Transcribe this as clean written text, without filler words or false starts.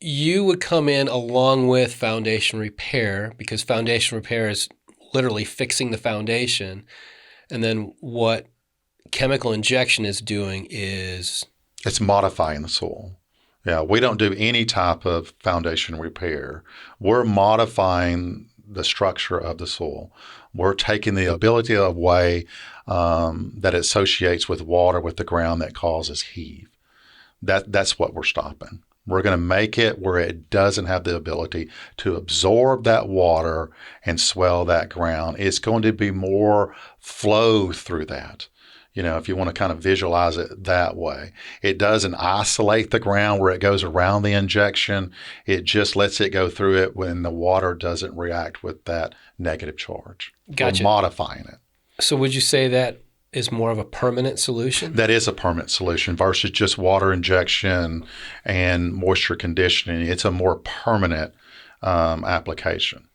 you would come in along with foundation repair because foundation repair is literally fixing the foundation. And then what chemical injection is doing is It's modifying the soil. Yeah, we don't do any type of foundation repair. We're modifying the structure of the soil. We're taking the ability away that it associates with water with the ground that causes heave. That's what we're stopping. We're going to make it where it doesn't have the ability to absorb that water and swell that ground. It's going to be more flow through that. If you want to kind of visualize it that way, it doesn't isolate the ground where it goes around the injection. It just lets it go through it when the water doesn't react with that negative charge. Gotcha. We're modifying it. So would you say that is more of a permanent solution? That is a permanent solution versus just water injection and moisture conditioning. It's a more permanent application.